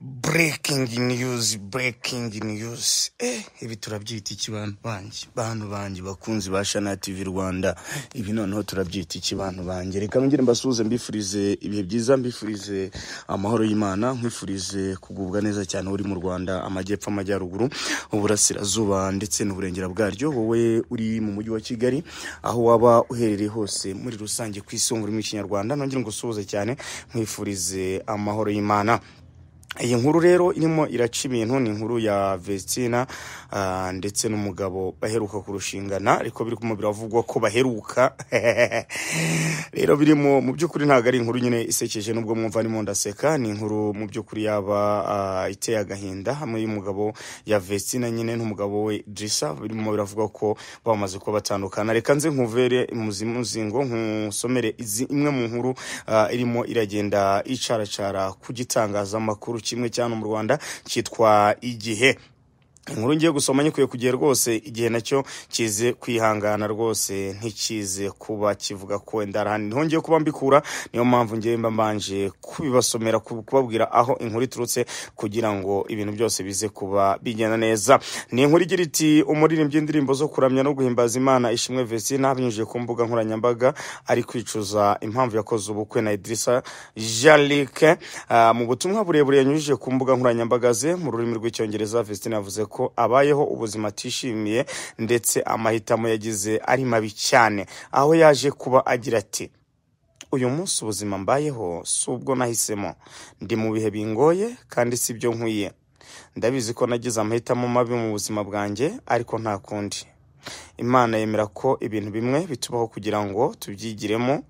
Breaking news. Ibi turabyita iki bantu banjye bakunzi ba Shana TV Rwanda. Ibi noneho turabyita iki bantu banjye. Reka ngire mbasuze mbifurize ibihe byiza, mbifurize amahoro y'Imana, nkwifurize kugubwa neza cyane uri mu Rwanda, amajyepfo, amajyaruguru, uburasirazuba ndetse n'uburengera bwaryo. Wowe uri mu mujyi wa Kigali, aho waba uherereye hose muri rusange ku isi muri Kinyarwanda, nongere ngusuhuze cyane, nkwifurize amahoro y'Imana. Iyi nkuru rero irimo iraca ibintu, ni inkuru ya Vestina ndetse n'umugabo baheruka kurushingana, ariko biri kumubira avugwa ko baheruka. Rero birimo mu byukuri ntago ari inkuru nyine isekeje, nubwo mwumva nimo ndaseka. Ni inkuru mu byukuri yaba iteye agahinda, hamwe y'umugabo ya Vestina nyine n'umugabo we Idrissa, birimo biravuga ko bamaze kuba batandukana. Reka nze nkuvere muzingo nkusomere imwe mu nkuru irimo iragenda icaracara ku gitangazamakuru kimwe cyane mu Rwanda cyitwa Igihe. Inkuru ngiye gusoma nyikuye kugiye rwose Igihe nacyo kize kwihangana rwose ntikize kuba kivuga ko ndarahani ntongeye kuba mbikura, niyo mpamvu ngiye mbanje kubibasomera kubabwira aho inkuru iturutse kugira ngo ibintu byose bize kuba bigenda neza. Ni inkuru igira iti umuririmbyi indirimbo zo kuramya no guhimbaza Imana Ishimwe Vestina binyujije ku mbuga nkoranyambaga ari kwicuza impamvu yakoze ubukwe na Idrissa Jalike. Mu butumwa burebure yanyujije ku mbuga nkoranyambaga ze mu rurimi rw'icyongereza, Vestina yavuze ko abayeho ubuzima atishimiye ndetse amahitamo yagize ari mabi cyane, aho yaje kuba agira ati: uyu munsi ubuzima mbayeho subwo nahisemo, ndi mu bihe bingoye kandi sibyo nkwiye. Ndabizi ko nagize amahitamo mabi mu buzima bwanjye, ariko nta kundi. Imana yemera ko ibintu bimwe bitubaho kugira ngo tubyigiremo.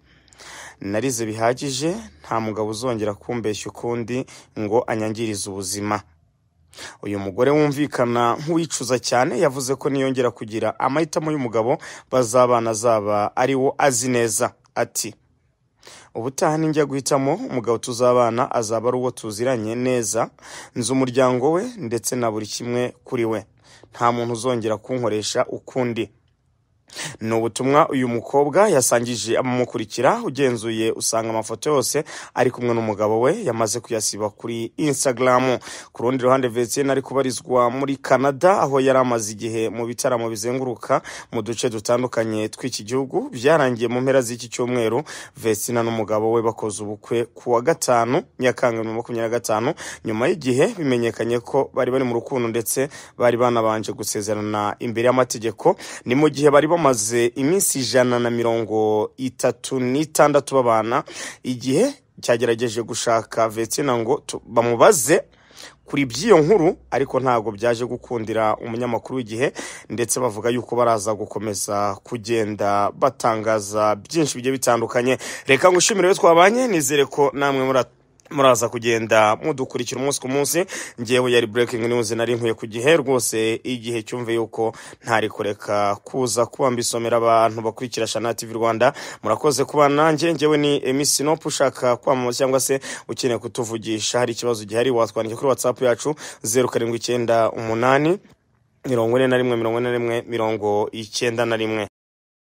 Narize bihagije, nta mugabo uzongera kumbeshya ukundi ngo anyangirize ubuzima. Uyu mugore wumvikana nk'uwicuza cyane yavuze ko niyongera kugira amahitamo y'umugabo bazabana zaba ari wo azi neza. Ati: ubutaha ninjya guhitamo umugabo tuzabana azaba ari uwo tuziranye neza, nzi umuryango we ndetse na buri kimwe kuri we. Nta muntu uzongera kunkoresha ukundi. Ni ubutumwa uyu mukobwa yasangije abamukurikira, ugenzuye usanga amafoto yose ari kumwe n'umugabo we yamaze kuyasiba kuri Instagram. Ku rundi ruhande, Vestina ari kubarizwa muri Canada, aho yari amaze igihe mu bitaramo bizenguruka mu duce dutandukanye tw'iki gihugu. Byarangiye mu mpera z'iki cyumweru Vestina n'umugabo we bakoze ubukwe ku wa 5 Nyakanga 2025, nyuma y'igihe bimenyekanye ko bari mu rukundo ndetse bari banabanje gusezerana imbere y'amategeko. Ni mu gihe bari maze iminsi 136 babana. Igihe cyagerageje gushaka Vestina ngo bamubaze kuri by'iyo nkuru, ariko ntago byaje gukundira umunyamakuru w'Igihe, ndetse bavuga yuko baraza gukomeza kugenda batangaza byinshi bigiye bitandukanye. Reka ngushimire twabanye, nizere ko namwe muraza kugenda mudukurikira umunsi ku munsi. Ngewe yari breaking news nari nkwiye ku Gihe rwose. Igihe cyumve yuko ntari kureka kuza kuba mbisomera abantu bakurikira Shana TV Rwanda. Murakoze kuba nanjye. Ngewe ni Emisinopu. Ushaka kwamamaza cyangwa se ukeneye kutuvugisha, hari ikibazo gihari, watwandika kuri WhatsApp yacu 0798 41 41 91.